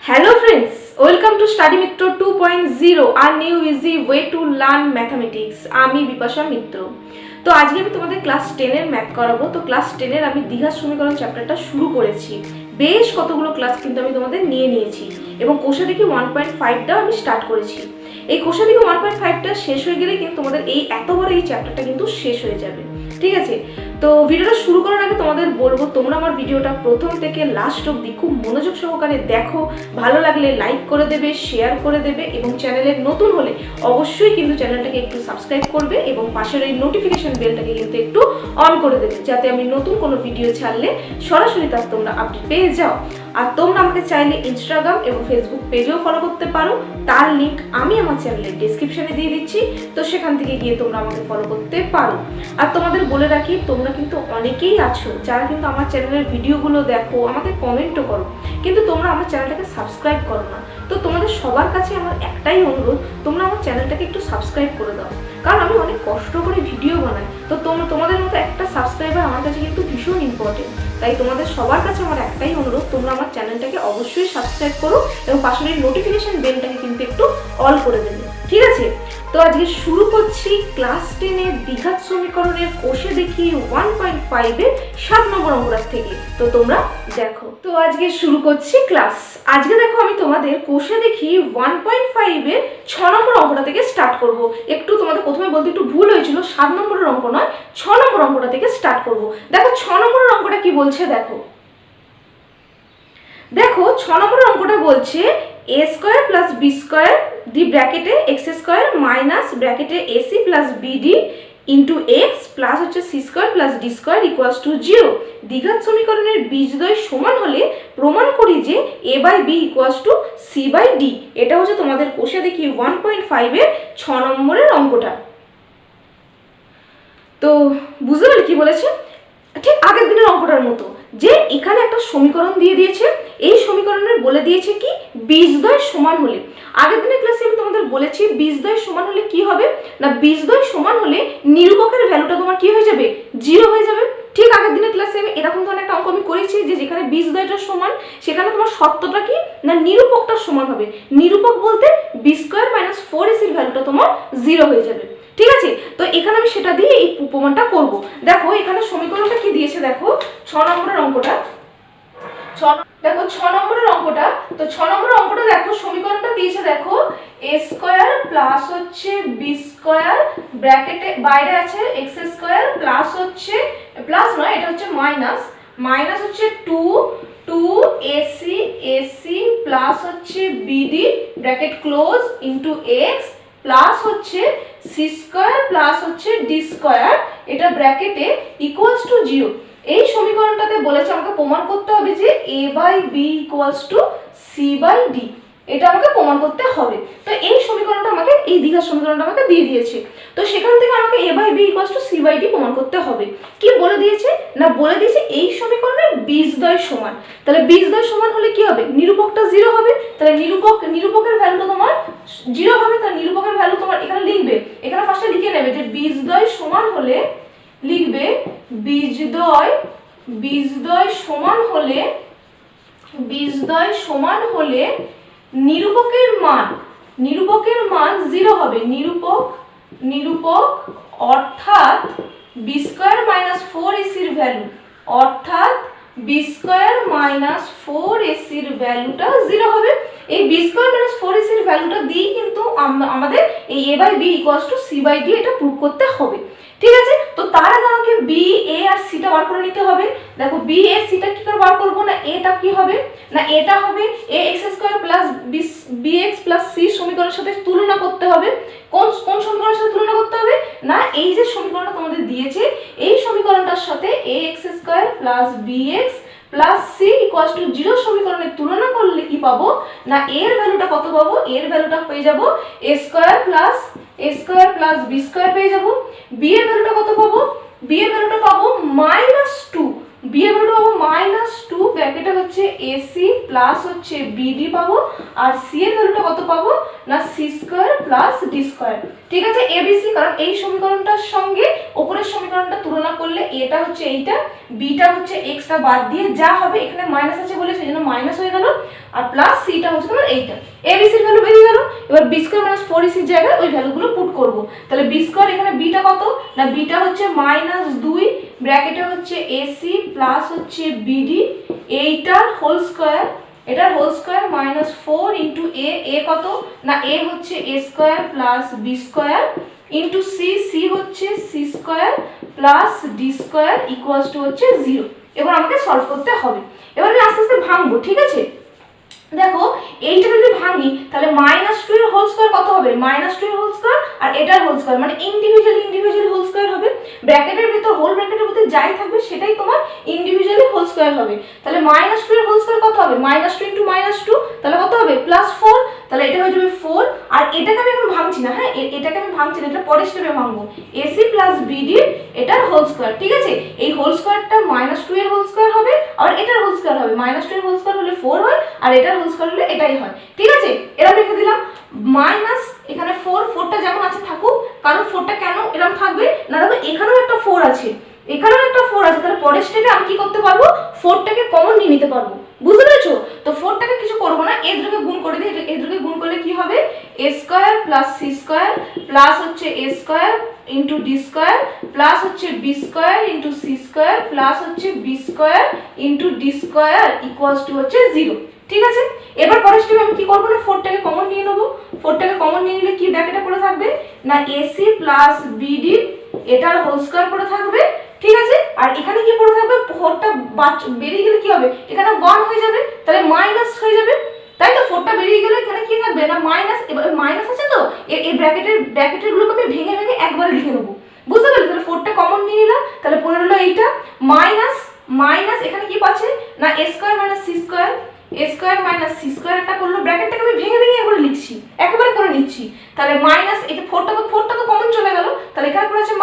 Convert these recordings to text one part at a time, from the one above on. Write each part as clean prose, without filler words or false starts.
Hello friends, welcome to Study Mitro 2.0, a new easy way to learn mathematics. আমি বিপাশা মিত্র। তো আজকে আমি তোমাদের ক্লাস 10 এর ম্যাথ করাবো। তো ক্লাস 10 এর আমি দ্বিঘাত সমীকরণ চ্যাপ্টারটা শুরু করেছি। বেশ কতগুলো ক্লাস কিন্তু আমি তোমাদের নিয়েছি এবং কোষাদিকি 1.5টা আমি স্টার্ট করেছি। এই কোষাদিকি 1.5টা শেষ হয়ে গেলে কিন্তু তোমাদের এই এত বড় এই চ্যাপ্টারটা কিন্তু শেষ হয়ে যাবে। ঠিক আছে, তো ভিডিওটা শুরু করার আগে তোমাদের বলবো তোমরা আমার ভিডিওটা প্রথম থেকে লাস্ট অবধি খুব মনোযোগ সহকারে দেখো। ভালো লাগলে লাইক করে দেবে, শেয়ার করে দেবে এবং চ্যানেলে নতুন হলে অবশ্যই কিন্তু চ্যানেলটাকে একটু সাবস্ক্রাইব করবে এবং পাশের এই নোটিফিকেশন বেলটাকে কিন্তু একটু অন করে দেবে, যাতে আমি নতুন কোনো ভিডিও ছাড়লে সরাসরি তার তোমরা আপডেট পেয়ে যাও। আর তোমরা আমাকে চাইলে ইনস্টাগ্রাম এবং ফেসবুক পেজেও ফলো করতে পারো, তার লিঙ্ক আমি আমার চ্যানেলের ডেসক্রিপশনে দিয়ে দিচ্ছি, তো সেখান থেকে গিয়ে তোমরা আমাকে ফলো করতে পারো। আর তোমাদের বলে রাখি, তোমরা কিন্তু অনেকেই আছো যারা কিন্তু আমার চ্যানেলের ভিডিওগুলো দেখো, আমাকে কমেন্টও করো, কিন্তু তোমরা আমার চ্যানেলটাকে সাবস্ক্রাইব করো না। তো তোমাদের সবার কাছে আমার একটাই অনুরোধ, তোমরা আমার চ্যানেলটাকে একটু সাবস্ক্রাইব করে দাও, কারণ আমি অনেক কষ্ট করে ভিডিও বানাই। তো তোমাদের মতো একটা সাবস্ক্রাইবার আমার কাছে কিন্তু ভীষণ ইম্পর্টেন্ট। তাই তোমাদের সবার কাছে আমার একটাই অনুরোধ, তোমরা আমার চ্যানেলটাকে অবশ্যই সাবস্ক্রাইব করো এবং পাশের নোটিফিকেশন বেলটাকে কিন্তু একটু অল করে দেবে। ঠিক আছে, তো আজকে শুরু করছি ক্লাস 10 এর দ্বিঘাত সমীকরণের কোষাদিকি 1.5 এর 7 নম্বর অঙ্কটা থেকে। তো তোমরা দেখো, তো আজকে শুরু করছি ক্লাস। আজকে দেখো আমি তোমাদের কোষাদিকি 1.5 এর 6 নম্বর অঙ্কটা থেকে স্টার্ট করব। একটু তোমাদের প্রথমে বলতে একটু ভুল হয়েছিল, 7 নম্বরের অঙ্ক নয়, 6 নম্বর অঙ্কটা থেকে স্টার্ট করব। দেখো 6 নম্বরের অঙ্কটা কি বলছে দেখো। দেখো 6 নম্বরের অঙ্কটা বলছে a square plus b square দি ব্র্যাকেটে x স্কয়ার মাইনাস ব্র্যাকেটে ac plus bd into x plus হচ্ছে c square plus d square equals to 0। দ্বিঘাত সমীকরণের বীজদ্বয় সমান হলে প্রমাণ করি যে a by b equals to c by d। এটা হচ্ছে তোমাদের কোষাদিকি 1.5 এর 6 নম্বরের অঙ্কটা। তো বুঝতে পারলে কি বলেছে? ঠিক আগের দিনের অঙ্কটার মতো, যে এখানে একটা সমীকরণ দিয়ে দিয়েছে, এই সমীকরণের বলে দিয়েছে কি বীজদ্বয় সমান হলে। আগের দিনের ক্লাসে আমি তোমাদের বলেছি বীজদ্বয় সমান হলে কি হবে না, বীজদ্বয় সমান হলে নিরূপকের ভ্যালুটা তোমার কি হয়ে যাবে, 0 হয়ে যাবে। ঠিক আগের দিনের ক্লাসে আমি এরকম ধরনের একটা অঙ্ক আমি করেছি, যে যেখানে বীজদ্বয়টা সমান সেখানে তোমার শর্তটা কি না নিরূপকটা সমান হবে। নিরূপক বলতে b স্কয়ার মাইনাস 4ac এর ভ্যালুটা তোমার 0 হয়ে যাবে। ঠিক আছে, তো এখানে আমি সেটা দিয়ে এই প্রমাণটা করব। দেখো এখানে সমীকরণটা কি দিয়েছে, দেখো 6 নম্বরের অঙ্কটা। দেখো 6 নম্বরের অঙ্কটা, তো 6 নম্বরের অঙ্কটা দেখো সমীকরণটা দিয়েছে, দেখো a স্কয়ার প্লাস হচ্ছে b স্কয়ার ব্র্যাকেটে বাইরে আছে x স্কয়ার প্লাস হচ্ছে প্লাস নয়, এটা হচ্ছে মাইনাস, মাইনাস হচ্ছে 2ac প্লাস হচ্ছে bd bracket close into x plus হচ্ছে c স্কয়ার প্লাস হচ্ছে d স্কয়ার এটা ব্র্যাকেটে ইকুয়ালস টু 0। এই সমীকরণটাতে বলেছে আমাকে প্রমাণ করতে হবে যে a by b equals to c by d। এটা আমাকে প্রমাণ করতে হবে। তো এই সমীকরণটা আমাকে, এই দ্বিঘাত সমীকরণটা আমাকে দিয়ে দিয়েছে, তো সেখান থেকে আমাকে a by b equals to c by d প্রমাণ করতে হবে। কি বলে দিয়েছে না, বলে দিয়েছে এই সমীকরণের বীজদ্বয় সমান। তাহলে বীজদ্বয় সমান হলে কি হবে, নিরূপকটা 0 হবে। তাহলে নিরূপকের ভ্যালুটা তোমার 0 হবে। তাহলে নিরূপকের ভ্যালু তোমার এখানে লিখবে, এখানে ফার্স্টে লিখে নেবে যে বীজদ্বয় সমান হলে, লিখবে বীজদ্বয় সমান হলে নিরূপকের মান 0 হবে। নিরূপক অর্থাৎ b স্কয়ার মাইনাস 4ac এর ভ্যালু, অর্থাৎ b স্কয়ার মাইনাস 4ac এর ভ্যালুটা 0 হবে। এই b স্কয়ার মাইনাস 4ac এর ভ্যালুটা দিয়ে কিন্তু আমাদের এই a by b equals to c by d এটা প্রুভ করতে হবে। ঠিক আছে, তো তার আগে আমাকে b a আর c টা বার করে নিতে হবে। দেখো b a c টা কি করে বার করব না, এটা কি হবে না, এটা হবে ax square plus bx plus c সমীকরণের সাথে তুলনা করতে হবে। কোন সমীকরণের সাথে তুলনা করতে হবে না, এই যে সমীকরণটা তোমাদের দিয়েছে এই সমীকরণটার সাথে ax square plus bx plus c equals to 0 সমীকরণের তুলনা করলে কি পাবো না, এর ভ্যালুটা কত পাবো, এর ভ্যালুটা পেয়ে যাব a square plus b square পেয়ে যাব। b এর ভ্যালুটা কত পাবো, b এর ভ্যালুটা পাবো -2 বি এর ভ্যালুটা পাবো -2, ব্র্যাকেটে হচ্ছে এসি প্লাস হচ্ছে বিডি পাবো, আর সি এর ভ্যালুটা কত পাবো না C square plus D square. ঠিক আছে, এবিসি, কারণ এই সমীকরণটার সঙ্গে উপরের সমীকরণটা তুলনা করলে এটা হচ্ছে এইটা, বিটা হচ্ছে এক্সটা বাদ দিয়ে যা হবে, এখানে মাইনাস আছে বলে সেই জন্য মাইনাস হয়ে গেল, আর প্লাস সিটা হচ্ছে তোমার এইটা। এবিসির ভ্যালু বেরিয়ে গেল। এবার বি স্কোয়ার মাইনাস 4ac জায়গায় ওই ভ্যালুগুলো পুট করব। তাহলে বি স্কোয়ার এখানে বিটা কত না বিটা হচ্ছে -2, ব্র্যাকেটে হচ্ছে এসি প্লাস হচ্ছে বিডি, এইটার হোল স্কোয়ার, এটার হোল স্কোয়ার -4 ইন্টু এ কত না এ হচ্ছে A square plus B square into C হচ্ছে C square plus D square equals to হচ্ছে 0। এবার আমাকে সলভ করতে হবে। এবার আমি আস্তে আস্তে ভাঙবো। ঠিক আছে, দেখো এইটা যদি ভাঙি তাহলে -2 এর হোল স্কয়ার কত হবে, -2 এর হোল স্কয়ার আর এটার হোল স্কয়ার, মানে ইন্ডিভিজুয়ালি হোল স্কয়ার হবে। ব্র্যাকেটের ভিতর হোল ব্র্যাকেটের ভিতর যাই থাকবে সেটাই তোমার ইন্ডিভিজুয়ালি হোল স্কয়ার হবে। তাহলে -2 এর হোল স্কয়ার কত হবে, -2 ইনটু -2, তাহলে কত হবে +4, তাহলে এটা হয়ে যাবে 4। আর এটাকে আমি এখন ভাঙছি না, হ্যাঁ এটাকে আমি ভাঙছি না, এটা পরের স্টেপে ভাঙবো। এসি প্লাস বিডি এটার হোল স্কয়ার। ঠিক আছে, এই হোল স্কয়ারটা -2 এর হোল স্কয়ার হবে আর এটার হোল স্কয়ার হবে। -2 এর হোল স্কয়ার হলে 4 হয় আর এটার হোল স্কয়ার হলে এটাই হয়। ঠিক আছে, এরকম লিখে দিলাম মাইনাস এখানে 4টা যেমন আছে থাকুক, কারণ 4টা কেন এরকম থাকবে না, দেখো এখানেও একটা 4 আছে, এখানেও একটা 4 আছে, তাহলে পরের স্টেপে আমি কি করতে পারবো, 4টাকে কমন নিয়ে নিতে পারবো। বুঝতে পেরেছো? তো 4টাকে কিছু করব না, এ দুটোকে গুণ করে দিই। এ দুটোকে গুণ করলে কি হবে, a square plus c square plus হচ্ছে a square into d square plus হচ্ছে b square into c square plus হচ্ছে b square into d square equals to হচ্ছে 0। ঠিক আছে, এবার পরের স্টেপে আমি কি করব না 4টাকে কমন নিয়ে নেব। 4টাকে কমন নিয়ে নিলে কি ব্র্যাকেটে পড়ে থাকবে না ac প্লাস bd এটার হোল স্কয়ার পড়ে থাকবে। ঠিক আছে, আর এখানে কি পড়ে থাকবে, 4টা বেরিয়ে গেলে কি হবে, এখানে 1 হয়ে যাবে, তাহলে মাইনাস হয়ে যাবে। তাই তো 4টা বেরিয়ে গেলে এখানে কি থাকবে না মাইনাস। এবার মাইনাস আছে তো এই ব্র্যাকেটের গুলোকে আমি ভেঙে ভেঙে একবারে লিখে নেব। বুঝতে পারলে? তাহলে 4টা কমন নিয়ে নিলাম, তাহলে পড়ে রইলো এইটা মাইনাস এখানে কি পাচ্ছে না a square minus c square, a square minus c square একটা করলো, ব্র্যাকেটটাকে আমি ভেঙে ভেঙে একবারে লিখছি, একেবারে করে নিচ্ছি। তাহলে মাইনাস এটা 4টা তো কমন চলে গেল, তাহলে এখানে পড়ে আছে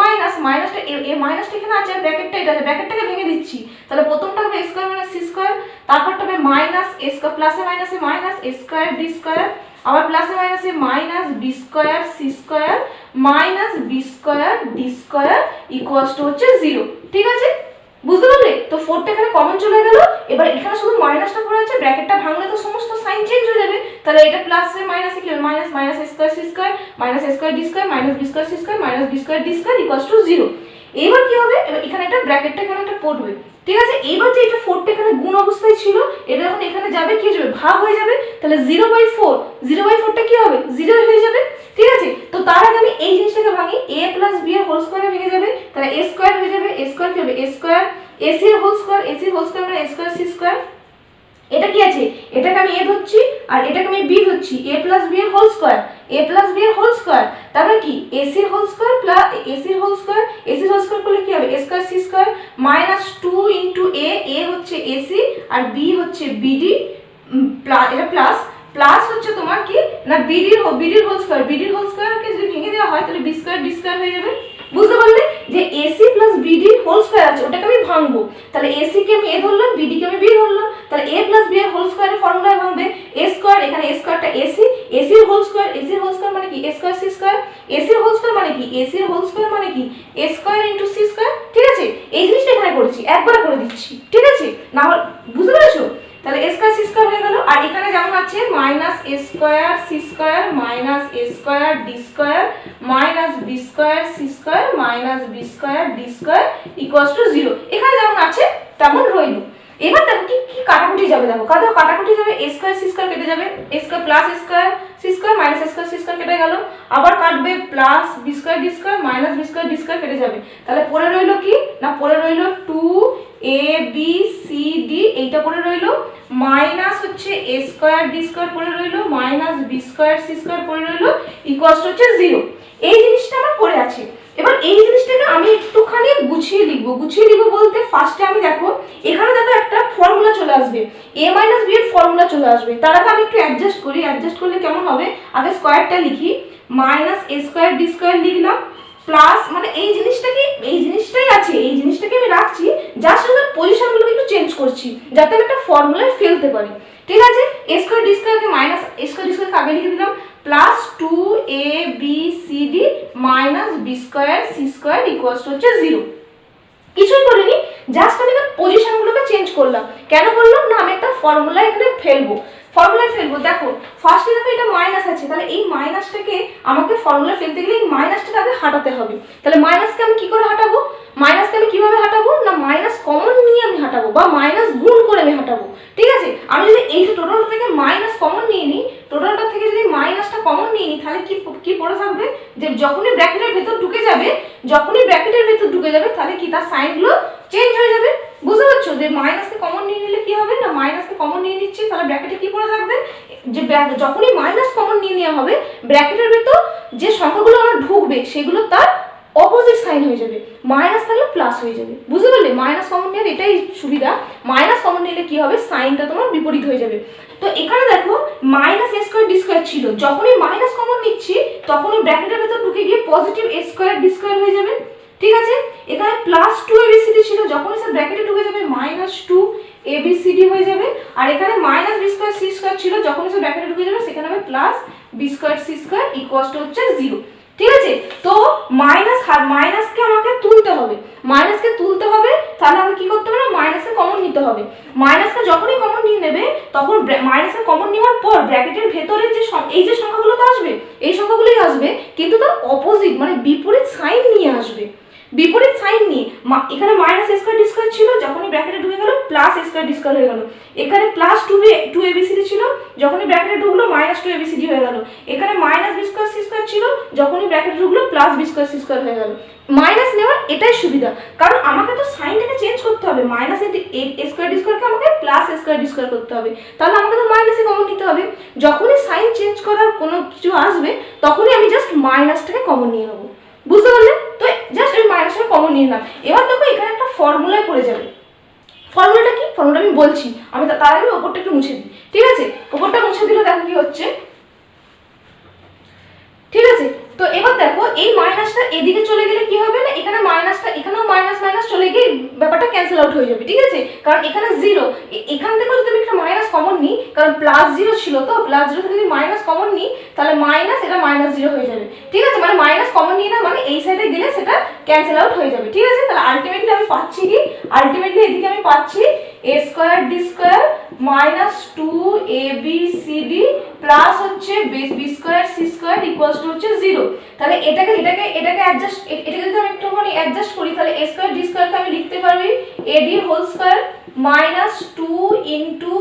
মাইনাসটা এই মাইনাসটা এখানে আছে, ব্র্যাকেটটা এটা আছে, ব্র্যাকেটটাকে ভেঙে দিচ্ছি। তাহলে প্রথমটা হবে a square minus c square, তারপরটা হবে মাইনাস a স্কয়ার প্লাসে মাইনাসে minus a square d square, আবার প্লাসে মাইনাসে minus b square c square minus b square d square equals to হচ্ছে 0। ঠিক আছে, বুঝতে পারলে? তো 4টা এখানে কমন চলে গেল, এবার এখানে শুধু মাইনাসটা পড়ে আছে, ব্র্যাকেটটা ভাঙলে তো সমস্ত সাইন চেঞ্জ হয়ে যাবে। তাহলে এটা প্লাসে মাইনাসে কি হবে, minus a square c square minus a square d square minus b square c square minus b square d square equals to 0। এবার কি হবে, এবার এখানে একটা ব্র্যাকেটটা এখানে একটা পড়বে। ঠিক আছে, এবার যে এটা 4টা এখানে গুণ অবস্থায় ছিল, এটা যখন এখানে যাবে কি হয়ে যাবে, ভাগ হয়ে যাবে। তাহলে 0/4টা কি হবে, 0 হয়ে যাবে। ঠিক আছে, তো তার আগে আমি এই জিনিসটাকে ভাঙি, a প্লাস b এর হোল স্কয়ারে ভেঙে যাবে, তাহলে a স্কয়ার হয়ে যাবে, a স্কয়ার কি হবে, a স্কয়ার ac এর হোল স্কয়ার, ac এর হোল স্কয়ার মানে a স্কয়ার c স্কয়ার। এটা কি আছে, এটাকে আমি a ধরছি আর এটাকে আমি b ধরছি, a প্লাস b এর whole square, a plus b এর হোল স্কয়ার, তারপরে কি ac এর হোল স্কয়ার প্লাস ac এর হোল স্কয়ার, ac এর হোল স্কয়ার করলে কি হবে, a square c square minus 2 into a হচ্ছে ac আর b হচ্ছে bd এটা প্লাস হচ্ছে তোমার কি না বিডির হোল স্কয়ারকে যদি ভেঙে দেওয়া হয় তাহলে b স্কয়ার d স্কয়ার হয়ে যাবে। বুঝতে পারলে যে ac plus bd whole square আছে, ওটাকে আমি ভাঙবো। তাহলে ac কে আমি a ধরলাম, bd কে আমি b ধরলাম, তাহলে a প্লাস b এর হোল স্কয়ারের ফর্মুলায় ভাঙবে a স্কয়ার, এখানে a স্কয়ারটা ac এর হোল স্কয়ার মানে কি a square c square, ac এর হোল স্কয়ার মানে কি ac এর হোল স্কয়ার মানে কি a square into c square. ঠিক আছে, এই জিনিসটা এখানে করেছি, একবার করে দিচ্ছি। ঠিক আছে, না বুঝতে পেরেছো? তাহলে a স্কয়ার c স্কয়ার হয়ে গেল, আর এখানে যেমন আছে minus a square c square minus a square d square minus b square c square minus b square d square equals to 0, এখানে যেমন আছে তেমন রইল। এবার দেখো কি কি কাটাকুটি যাবে, দেখো কাটাকুটি যাবে, a স্কয়ার c স্কয়ার কেটে যাবে, a square plus a square c square minus a square c square কেটে গেল, আবার কাটবে plus b square d square minus b square d square কেটে যাবে। তাহলে পড়ে রইল কি না পড়ে রইল 2ab cd, এইটা পড়ে রইল মাইনাস হচ্ছে a স্কয়ার d স্কয়ার পড়ে রইল minus b square c square পড়ে রইল ইকুয়ালস টু হচ্ছে 0। এই জিনিসটা আমার পড়ে আছে। এবার এই জিনিসটাকে আমি একটুখানি গুছিয়ে লিখবো বলতে ফার্স্টে আমি দেখো এখানে দেখো একটা ফর্মুলা চলে আসবে, a মাইনাস b এর ফর্মুলা চলে আসবে। তার আগে আমি একটু অ্যাডজাস্ট করলে কেমন হবে, আগে স্কয়ারটা লিখি, minus a square d square লিখলাম প্লাস মানে এই জিনিসটাই আছে, এই জিনিসটাকে আমি রাখছি, জাস্ট আমি পজিশনগুলোকে একটু চেঞ্জ করছি যাতে আমি একটা ফর্মুলায় ফেলতে পারি। ঠিক আছে, এ স্কোয়ার ডি স্কোয়ারকে মাইনাস এ স্কোয়ার ডি স্কোয়ারকে আগে লিখে দিলাম plus 2abcd minus B square C square equals to হচ্ছে 0। কিছুই করিনি, জাস্ট আমি এখানে পজিশনগুলোকে চেঞ্জ করলাম। কেন করলাম না, আমি একটা ফর্মুলা এখানে ফর্মুলায় ফেলবো। দেখো ফার্স্টে দেখো এটা মাইনাস আছে, তাহলে এই মাইনাসটাকে আমাকে ফর্মুলা ফেলতে গেলে এই মাইনাসটাকে আগে হাঁটাতে হবে। তাহলে মাইনাসকে আমি কি করে হাঁটাবো, মাইনাসকে আমি কিভাবে হাঁটাবো না, মাইনাস কমন নিয়ে আমি হাঁটাবো বা মাইনাস গুণ করে আমি হাঁটাবো। ঠিক আছে, আমি যদি এই টোটালটা থেকে মাইনাস কমন নিয়ে নিই, টোটালটা থেকে যদি মাইনাসটা কমন নিয়ে নিই, তাহলে কি পড়ে থাকবে, যে যখনই ব্র্যাকেটের ভেতর ঢুকে যাবে তাহলে কি তার সাইনগুলো চেঞ্জ হয়ে যাবে। বুঝতে পারছো, যে মাইনাসকে কমন নিয়ে নিলে কি হবে না, মাইনাসকে কমন নিয়ে নিচ্ছি, তাহলে ব্র্যাকেটে কি পড়ে থাকবে, যে যখনই মাইনাস কমন নিয়ে নেওয়া হবে ব্র্যাকেটের ভেতর যে সংখ্যাগুলো আমার ঢুকবে সেগুলো তার অপোজিট সাইন হয়ে যাবে, মাইনাস থাকলে প্লাস হয়ে যাবে। বুঝতে পারলে, মাইনাস কমন নেওয়ার এটাই সুবিধা, মাইনাস কমন নিলে কি হবে, সাইনটা তোমার বিপরীত হয়ে যাবে। তো এখানে দেখো minus A square D square ছিল, যখনই মাইনাস কমন নিচ্ছি তখনই ব্র্যাকেটের ভেতর ঢুকে গিয়ে পজিটিভ এ স্কোয়ার ডি স্কোয়ার হয়ে যাবে। ঠিক আছে, এখানে প্লাস 2abcd ছিল, যখনই সে ব্র্যাকেটে ঢুকে যাবে মাইনাস 2abcd হয়ে যাবে। আর এখানে minus B square C square ছিল, যখনই সে ব্র্যাকেটে ঢুকে যাবে সেখানে হবে plus B square C square equals to হচ্ছে 0। ঠিক আছে, তো মাইনাসকে আমাকে তুলতে হবে, তাহলে আমাকে কি করতে হবে না, মাইনাসকে কমন নিতে হবে। মাইনাসকে যখনই কমন নিয়ে নেবে তখন মাইনাসকে কমন নেওয়ার পর ব্র্যাকেটের ভেতরে যে এই যে সংখ্যাগুলো আসবে এই সংখ্যাগুলোই আসবে, কিন্তু তার অপোজিট মানে বিপরীত সাইন নিয়ে আসবে। বিপরীত সাইন নিয়ে এখানে minus A square D square ছিল, যখনই ব্র্যাকেটে ঢুকে গেল প্লাস এ স্কোয়ার ডি স্কোয়ার হয়ে গেল। এখানে প্লাস 2abcd ছিল, যখনই ব্র্যাকেটে ঢুকলো মাইনাস 2abcd হয়ে গেল। এখানে minus B square C square ছিল, যখনই ব্র্যাকেটে ঢুকলো plus B square C square হয়ে গেল। মাইনাস নেওয়ার এটাই সুবিধা, কারণ আমাকে তো সাইনটাকে চেঞ্জ করতে হবে, মাইনাস এ স্কোয়ার ডি স্কোয়ারকে আমাকে প্লাস এ স্কোয়ার ডি স্কোয়ার করতে হবে, তাহলে আমাকে তো মাইনাসে কমন নিতে হবে। যখনই সাইন চেঞ্জ করার কোনো কিছু আসবে তখনই আমি জাস্ট মাইনাসটাকে কমন নিয়ে নেবো। বুঝতে পারলে, তো জাস্ট আমি মাইনাসটাকে কমন নিয়ে নিলাম। এবার দেখো এখানে একটা ফর্মুলায় পড়ে যাবে, ফর্মুলাটা কি, ফর্মুলা আমি বলছি, আমি তার আগে ওপরটা একটু মুছে দিই। ঠিক আছে, ওপরটা মুছে দিলে দেখো কি হচ্ছে। ঠিক আছে, তো এবার দেখো এই মাইনাসটা এদিকে চলে গেলে কি হবে না, এখানে মাইনাসটা এখানেও মাইনাস মাইনাস চলে গিয়ে ব্যাপারটা ক্যান্সেল আউট হয়ে যাবে। ঠিক আছে, কারণ এখানে 0, এখান থেকে যদি আমি একটা মাইনাস কমন নিই, কারণ প্লাস 0 ছিল, তো প্লাস 0 থেকে যদি মাইনাস কমন নিই তাহলে মাইনাস এটা মাইনাস 0 হয়ে যাবে। ঠিক আছে, মানে মাইনাস কমন নিয়ে না মানে এই সাইডে গেলে সেটা ক্যান্সেল আউট হয়ে যাবে। ঠিক আছে, তাহলে আলটিমেটলি আমি পাচ্ছি কি, আলটিমেটলি এদিকে আমি পাচ্ছি A square D square minus 2abcd plus হচ্ছে B square C square equals to হচ্ছে 0। তাহলে এটাকে অ্যাডজাস্ট, এটাকে যদি আমি একটুখানি অ্যাডজাস্ট করি তাহলে এ স্কোয়ার ডি স্কোয়ারকে আমি লিখতে পারি ad whole square minus 2 into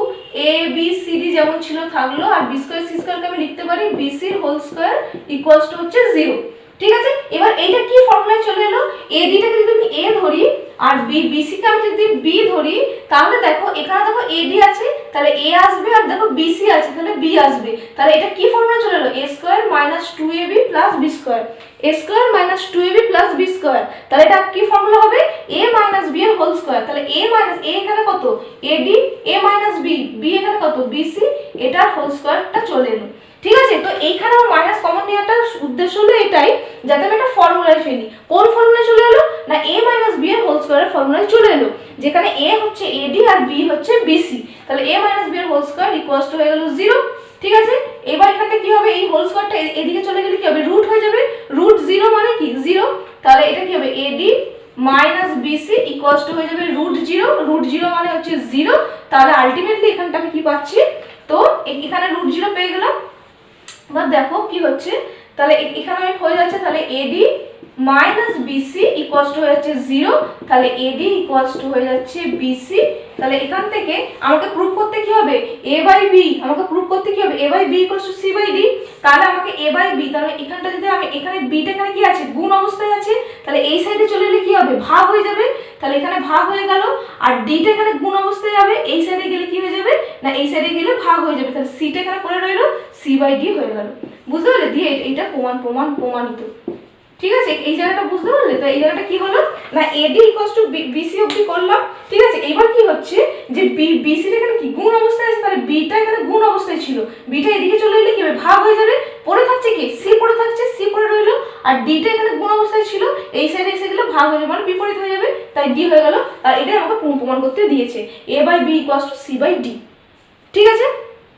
abcd যেমন ছিল থাকলো, আর বি স্কোয়ার সি স্কোয়ারকে আমি লিখতে পারি bc whole square equals to হচ্ছে 0। ঠিক আছে, এবার এইটা কি ফর্মুলায় চলে এলো, এডিটাকে যদি আমি a ধরি আর বিসি কে আমি যদি বি ধরি, তাহলে দেখো এখানে দেখো এডি আছে তাহলে এ আসবে, আর দেখো বিসি আছে তাহলে বি আসবে। তাহলে এটা কি ফর্মুলা চলে এলো, a square minus 2ab plus B square, a square minus 2ab plus B square. তাহলে এটা কি ফর্মুলা হবে, a মাইনাস b এর হোল স্কয়ার। তাহলে a মাইনাস a এখানে কত AD, a minus B, B এখানে কত বিসি, এটার হোল স্কয়ারটা চলে এলো। ঠিক আছে, তো এইখানে মাইনাস কমন নেওয়াটার উদ্দেশ্য হলো এটাই যাতে আমি একটা ফর্মুলায় ফেলি। কোন ফর্মুলায় চলে এলো না, a মাইনাস b এর হোল স্কয়ারের ফর্মুলায় চলে এলো, যেখানে a হচ্ছে ad আর b হচ্ছে bc। তাহলে a মাইনাস b এর হোল স্কয়ার ইকুয়ালস টু হয়ে গেল 0। ঠিক আছে, এবার এখানে কি হবে, এই হোল স্কয়ারটা এদিকে চলে গেলে কি হবে, রুট হয়ে যাবে, রুট 0 মানে কি 0। তাহলে এটা কি হবে ad minus bc equals to হয়ে যাবে রুট 0, রুট 0 মানে হচ্ছে 0। তাহলে আলটিমেটলি এখানটা আমি কি পাচ্ছি, তো এখানে রুট 0 পেয়ে গেলাম। এবার দেখো কি হচ্ছে, তাহলে এখানে আমি হয়ে যাচ্ছে তাহলে ad minus BC equals to হয়ে যাচ্ছে 0। তাহলে ad ইকুয়ালস টু হয়ে যাচ্ছে বিসি। তাহলে এখান থেকে আমাকে প্রুফ করতে কি হবে, a বাই b, আমাকে প্রুফ করতে কি হবে a by b equals to c by d। তাহলে আমাকে a বাই b, তাহলে এখানটা যদি আমি এখানে b টা এখানে কি আছে গুণ অবস্থায় আছে, তাহলে এই সাইডে চলে এলে কি হবে ভাগ হয়ে যাবে। তাহলে এখানে ভাগ হয়ে গেল, আর d টা এখানে গুণ অবস্থায় যাবে, এই সাইডে গেলে কি হয়ে যাবে না এই সাইডে গেলে ভাগ হয়ে যাবে। তাহলে c টা এখানে পড়ে রইলো, c বাই d হয়ে গেল। বুঝতে পারলে, দিয়ে এইটা প্রমাণিত। ঠিক আছে, এই জায়গাটা বুঝতে পারলে, তো এই জায়গাটা কি হলো না ad ইকুয়ালস টু bc অবধি করলাম। ঠিক আছে, এবার কি হচ্ছে যে bc টা এখানে কি গুণ অবস্থায় আছে, তাহলে b টা এখানে গুণ অবস্থায় ছিল, b টা এদিকে চলে এলে কি হবে ভাগ হয়ে যাবে, পড়ে থাকছে কি c পড়ে থাকছে, c পড়ে রইলো, আর ডিটা এখানে গুণ অবস্থায় ছিল, এই সাইডে এসে গেলে ভাগ হয়ে যাবে মানে বিপরীত হয়ে যাবে, তাই ডি হয়ে গেল। আর এটাই আমাকে প্রমাণ করতে দিয়েছে a/b = c/d। ঠিক আছে,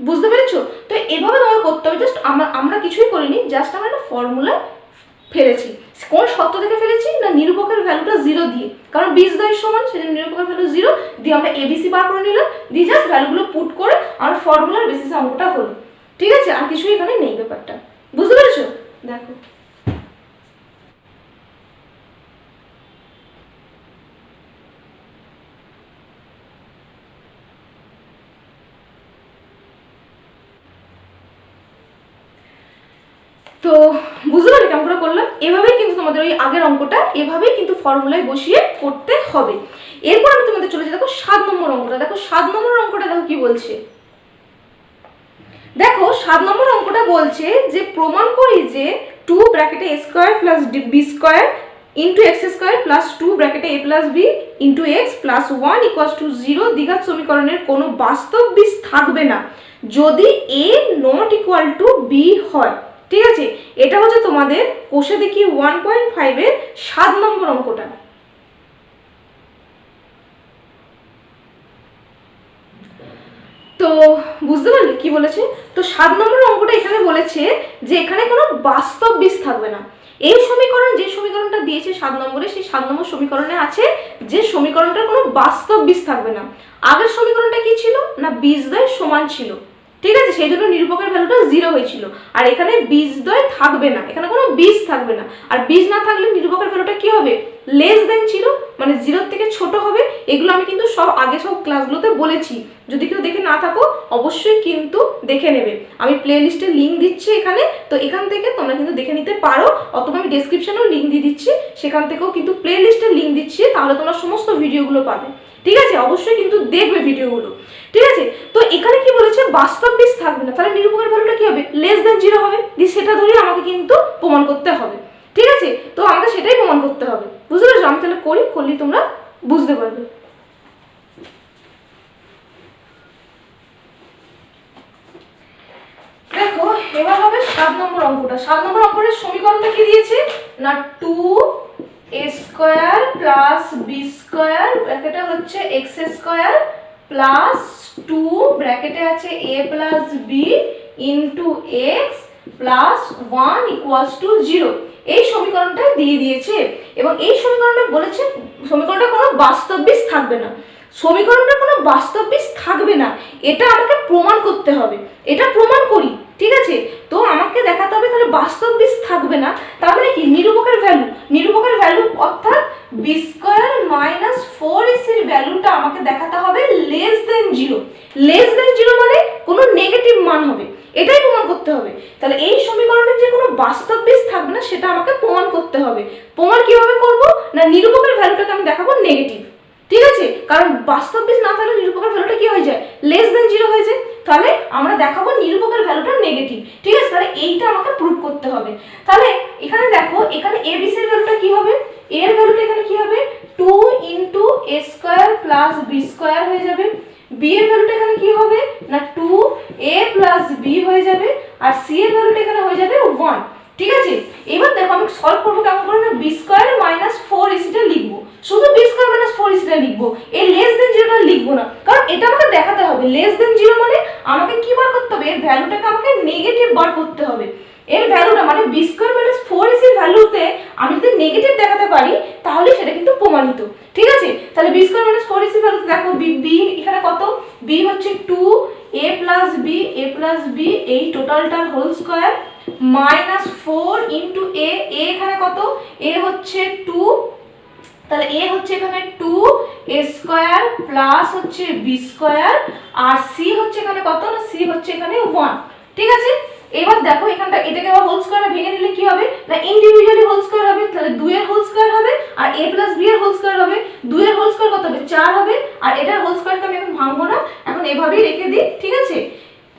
বুঝতে পেরেছো? তো এভাবে তোমাকে করতে হবে। জাস্ট আমরা কিছুই করিনি, জাস্ট আমরা একটা ফর্মুলা ফেলেছি। কোন শর্ত থেকে ফেলেছি না, নিরূপকের ভ্যালুটা 0 দিয়ে, কারণ বীজদ্বয়ের সমান, সেজন্য নিরূপকের ভ্যালু 0 দিয়ে আমরা এবিসি বার করে নিলাম, দিয়ে জাস্ট ভ্যালুগুলো পুট করে আমার ফর্মুলার বেসিসে অঙ্কটা হলো। ঠিক আছে, আর কিছুই এখানে নেই ব্যাপারটা। বুঝতে পেরেছো? দেখো তো বুঝতে পারলে কেমন করে করলাম? এভাবেই কিন্তু তোমাদের ওই আগের অঙ্কটা এভাবেই কিন্তু ফর্মুলায় বসিয়ে করতে হবে। এরপর আমি তোমাদের চলে যাই, দেখো 7 নম্বর অঙ্কটা। দেখো 7 নম্বর অঙ্কটা দেখো কি বলছে। দেখো 7 নম্বর অঙ্কটা বলছে যে প্রমাণ করি যে 2 ব্র্যাকেটে a square plus b square into x square plus 2 ব্র্যাকেটে a plus b into x plus 1 equals to 0 দ্বিঘাত সমীকরণের কোনো বাস্তব বীজ থাকবে না যদি a not equal to b হয়। ঠিক আছে, এটা হচ্ছে তোমাদের কোষে দেখি 1.5 এর 7 নম্বর অঙ্কটা। তো বুঝতে পারলে কি বলেছে? তো 7 নম্বর অঙ্কটা এখানে বলেছে যে এখানে কোনো বাস্তব বীজ থাকবে না। এই সমীকরণ, যে সমীকরণটা দিয়েছে 7 নম্বরে, সেই 7 নম্বর সমীকরণে আছে যে সমীকরণটার কোনো বাস্তব বীজ থাকবে না। আগের সমীকরণটা কি ছিল না, বীজদ্বয় সমান ছিল। ঠিক আছে, সেই জন্য নিরূপকের ভ্যালুটা 0 হয়েছিল। আর এখানে বীজদ্বয় থাকবে না, এখানে কোনো বীজ থাকবে না। আর বীজ না থাকলে নিরূপকের ভ্যালুটা কি হবে, লেস দেন 0, মানে 0 থেকে ছোট হবে। এগুলো আমি কিন্তু সব ক্লাসগুলোতে বলেছি, যদি কেউ দেখে না থাকো অবশ্যই কিন্তু দেখে নেবে। আমি প্লে লিস্টের লিঙ্ক দিচ্ছি এখানে, তো এখান থেকে তোমরা কিন্তু দেখে নিতে পারো, অথবা আমি ডেসক্রিপশনেও লিঙ্ক দিয়ে দিচ্ছি, সেখান থেকেও কিন্তু প্লে লিস্টের লিঙ্ক দিচ্ছি, তাহলে তোমরা সমস্ত ভিডিওগুলো পাবে। ঠিক আছে, অবশ্যই কিন্তু দেখবে ভিডিওগুলো। ঠিক আছে, তো এখানে কি বলেছে, বাস্তব বীজ থাকবে না, তাহলে নিরূপকের ভ্যালুটা কি হবে, লেস দেন 0 হবে। দিয়ে সেটা ধরেই আমাকে কিন্তু প্রমাণ করতে হবে। ঠিক আছে, তো আমাকে সেটাই প্রমাণ করতে হবে। বুঝতে পেরেছো? আমি তাহলে করলেই তোমরা বুঝতে পারবে। দেখো এবার হবে 7 নম্বর অঙ্কটা। 7 নম্বর অঙ্কের সমীকরণটা কি দিয়েছে না, 2a square plus b square ব্র্যাকেটে হচ্ছে x স্কয়ার প্লাস 2 ব্র্যাকেটে আছে a plus b into x plus 1 equals to 0। এই সমীকরণটা দিয়ে দিয়েছে এবং এই সমীকরণটা বলেছে সমীকরণটা কোনো বাস্তব বীজ থাকবে না। সমীকরণটা কোনো বাস্তব বীজ থাকবে না, এটা আমাকে প্রমাণ করতে হবে। এটা প্রমাণ করি। ঠিক আছে, তো আমাকে দেখাতে হবে তাহলে বাস্তব বীজ থাকবে না, তার মানে কি, নিরূপকের ভ্যালু অর্থাৎ b স্কয়ার মাইনাস 4ac এর ভ্যালুটা আমাকে দেখাতে হবে লেস দেন 0। লেস দেন 0 মানে কোনো নেগেটিভ মান হবে, এটাই প্রমাণ করতে হবে। তাহলে এই সমীকরণে যে কোনো বাস্তব বীজ থাকবে না সেটা আমাকে প্রমাণ করতে হবে। প্রমাণ কিভাবে করব না, নিরূপকের ভ্যালুটাকে আমি দেখাবো নেগেটিভ। ঠিক আছে, কারণ বাস্তব বীজ না থাকলে নিরূপকের ভ্যালুটা কি হয়ে যায়, লেস দেন 0 হয়ে যায়। তাহলে আমরা দেখাবো নিরূপকের ভ্যালুটা নেগেটিভ। ঠিক আছে, তাহলে এইটা আমাকে প্রুভ করতে হবে। তাহলে এখানে দেখো, এখানে abc এর ভ্যালুটা কি হবে, a এর ভ্যালুটা এখানে কি হবে, 2 into a square plus b square হয়ে যাবে। b এর ভ্যালুটা এখানে কি হবে না, 2a প্লাস b হয়ে যাবে। আর c এর ভ্যালুটা এখানে হয়ে যাবে 1। ঠিক আছে, এবার দেখো আমি সলভ করবো কেমন করে না, b স্কয়ার মাইনাস 4ac টা লিখবো, শুধু b স্কয়ার মাইনাস 4ac টা লিখবো, এই লেস দেন 0 টা লিখবো না, কারণ এটা আমাকে দেখাতে হবে। লেস দেন 0 মানে আমাকে কি বার করতে হবে, এর ভ্যালুটাকে আমাকে নেগেটিভ বার করতে হবে। এর ভ্যালুটা মানে b স্কয়ার মাইনাস 4ac এর ভ্যালুতে আমি যদি নেগেটিভ দেখাতে পারি তাহলে সেটা কিন্তু প্রমাণিত। ঠিক আছে, তাহলে b স্কয়ার মাইনাস 4ac এর ভ্যালুতে দেখো b এখানে কত, b হচ্ছে 2a প্লাস b এই টোটালটার whole square minus 4 into a এখানে কত, a হচ্ছে 2, তাহলে a হচ্ছে এখানে 2a স্কয়ার প্লাস হচ্ছে b স্কয়ার আর c হচ্ছে এখানে কত না, c হচ্ছে এখানে 1। ঠিক আছে, এবার দেখো এখানটা এটাকে আবার হোল স্কয়ারে ভেঙে নিলে কি হবে না, ইন্ডিভিজুয়ালি হোল স্কয়ার হবে, তাহলে 2 এর হোল স্কয়ার হবে আর a প্লাস b এর হোল স্কয়ার হবে। 2 এর হোল স্কয়ার কত হবে, 4 হবে। আর এটার হোল স্কয়ারকে আমি এখন ভাঙবো না, এখন এভাবেই রেখে দিই। ঠিক আছে,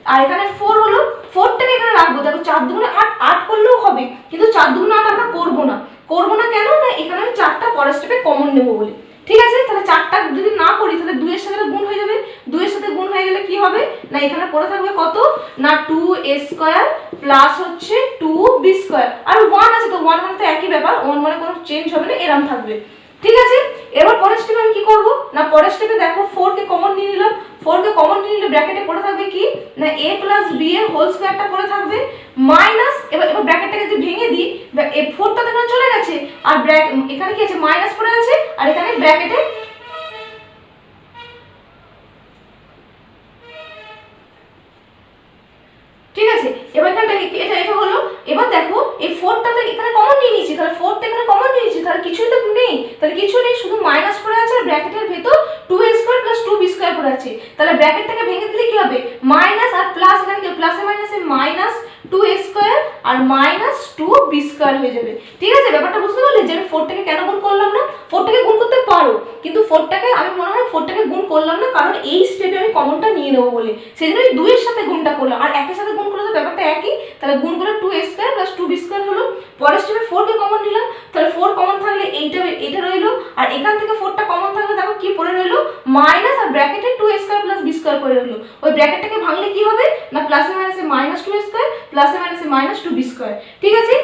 আর এখানে 4 হলো, 4টাকে এখানে রাখবো। দেখো 4 দুগুণে 8, 8 করলেও হবে, কিন্তু 4 দুগুণে 8 আমরা করবো না। কেন না, এখানে আমি 4টা পরের স্টেপে কমন নেব বলে। ঠিক আছে, তাহলে 4টা যদি না করি তাহলে 2 এর সাথে গুণ হয়ে যাবে, 2 এর সাথে গুণ হয়ে গেলে কি হবে না এখানে পড়ে থাকবে কত না 2a² প্লাস হচ্ছে 2b², আর 1 আছে তো 1 মানে তো একই ব্যাপার, 1 মানে কোনো চেঞ্জ হবে না, এরকম থাকবে। ঠিক আছে, এবার পরের স্টেপে আমি কি করব না পরের স্টেপে দেখো 4 কে কমন নিয়ে নিলাম, 4 কে কমন নিয়ে নিলে ব্র্যাকেটে পড়ে থাকবে কি না a + b এর হোল স্কয়ারটা পড়ে থাকবে মাইনাস, এবার ব্র্যাকেটটাকে যদি ভেঙে দিই 4টা তো এখানে চলে গেছে আর এখানে কি আছে মাইনাস পড়ে আছে, আর এখানে ব্র্যাকেটে ঠিক আছে। এবার এখানটা এটা হলো, এবার দেখো এই 4টা তো এখানে কমন নিয়ে নিয়েছি, তাহলে 4 তো এখানে কমন নিয়ে নিয়েছি, তাহলে কিছুই তো নেই, তাহলে কিছু নেই, শুধু মাইনাস পড়ে আছে আর ব্র্যাকেটের ভেতর 2a² + 2b² পড়ে আছে। তাহলে ব্র্যাকেটটাকে ভেঙে দিলে কি হবে মাইনাস আর প্লাস, এখানে কি প্লাসে মাইনাসে মাইনাস 2a² আর মাইনাস 2b² হয়ে যাবে। ঠিক আছে, ব্যাপারটা বুঝতে পারলে যে আমি 4টাকে কেন গুণ করলাম না, 4টাকে গুণ করতে পারো কিন্তু 4টাকে আমি মনে হয় 4টাকে গুণ করলাম না, কারণ এই স্টেপে আমি কমনটা নিয়ে নেবো বলে, সেজন্য আমি 2 এর সাথে গুণটা করলাম, আর একের সাথে গুণ করলে তো ব্যাপারটা একই, তাহলে গুণ করে 2a² + 2b² হলো। পরের স্টেপে 4 কে কমন নিলাম, তাহলে 4 কমন থাকলে এটা রইলো, আর এখান থেকে 4টা কমন থাকলে দেখো কি পড়ে রইলো মাইনাস, আর ব্র্যাকেটে 2a² + b² পড়ে রইলো। ওই ব্র্যাকেটটাকে ভাঙলে কি হবে না প্লাসে মাইনাসে -2a² প্লাসে মাইনাসে -2b²। ঠিক আছে,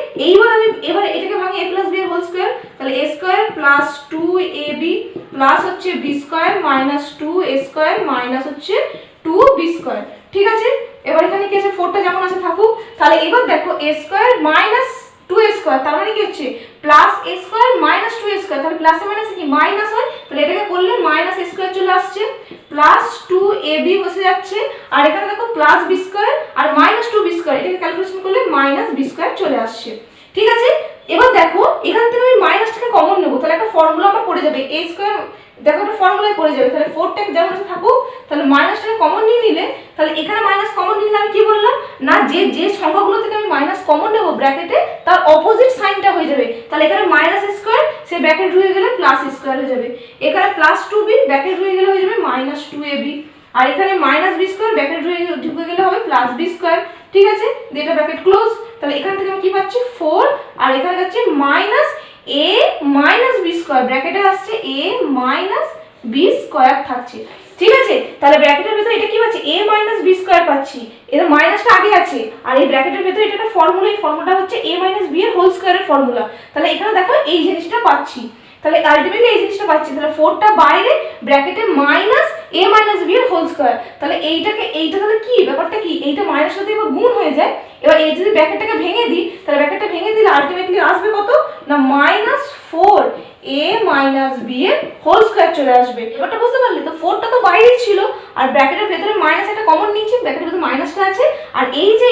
এবার এটাকে ভাঙি a + b এর হোল স্কয়ার, তাহলে a² + 2ab প্লাস হচ্ছে b² - 2a² মাইনাস হচ্ছে 2b²। ঠিক আছে, এবার এখানে কি আছে 4টা যেমন আছে থাকুক, তাহলে এবার দেখো a² - 2a², তার মানে কি হচ্ছে প্লাস a² - 2a², তাহলে প্লাসে মাইনাসে কি মাইনাস হয়, তাহলে এটাকে করলে -a² চলে আসছে প্লাস 2ab বসে যাচ্ছে, আর এখানে দেখো প্লাস b² আর -2b², এটাকে ক্যালকুলেশন করলে -b² চলে আসছে। ঠিক আছে, এবার দেখো এখান থেকে আমি মাইনাসটাকে কমন নেব, তাহলে একটা ফর্মুলা আমার পড়ে যাবে a², দেখো একটা ফর্মুলায় পড়ে যাবে, তাহলে 4টাকে যেমন আছে থাকুক, তাহলে মাইনাসটাকে কমন নিয়ে নিলে, তাহলে এখানে মাইনাস কমন নিলে আমি কি বললাম না যে সংখ্যাগুলো থেকে আমি মাইনাস কমন নেব ব্র্যাকেটে তার অপোজিট সাইনটা হয়ে যাবে, তাহলে এখানে -a² সে ব্র্যাকেট ঢুকে গেলে +a² হয়ে যাবে, এখানে +2b ব্র্যাকেট ঢুকে গেলে হয়ে যাবে -2ab, আর এখানে -b² ব্র্যাকেট ঢুকে গেলে হবে +b²। ঠিক আছে, এটা ব্র্যাকেট ক্লোজ, তাহলে এখান থেকে আমি কি পাচ্ছি 4, আর এখানে যাচ্ছে -a - b² ব্র্যাকেটে আসছে a - b² থাকছে। ঠিক আছে, তাহলে ব্র্যাকেটের ভিতরে এটা কি পাচ্ছি a - b² পাচ্ছি, এটা মাইনাসটা আগে আছে, আর এই ব্র্যাকেটের ভিতরে এটা একটা ফর্মুলা, এই ফর্মুলাটা হচ্ছে a - b এর হোল স্কয়ারের ফর্মুলা, তাহলে এখানে দেখো এই জিনিসটা পাচ্ছি, তাহলে আলটিমেটলি এই জিনিসটা পাচ্ছি, তাহলে 4টা বাইরে ব্র্যাকেটে -a - b এর হোল স্কয়ার, তাহলে এইটা তাহলে কি ব্যাপারটা কি এইটা মাইনাস সাথে এবার গুণ হয়ে যায়, এবার এই যদি ব্র্যাকেটটাকে ভেঙে দিই তাহলে ব্র্যাকেটটা ভেঙে দিলে আলটিমেটলি আসবে কত না -4a - b এর হোল স্কয়ার চলে আসবে। এবারটা বুঝতে পারলি তো 4টা তো বাইরেই ছিল, আর ব্র্যাকেটের ভেতরে মাইনাস একটা কমন নিয়েছি, ব্র্যাকেটের ভেতরে মাইনাসটা আছে, আর এই যে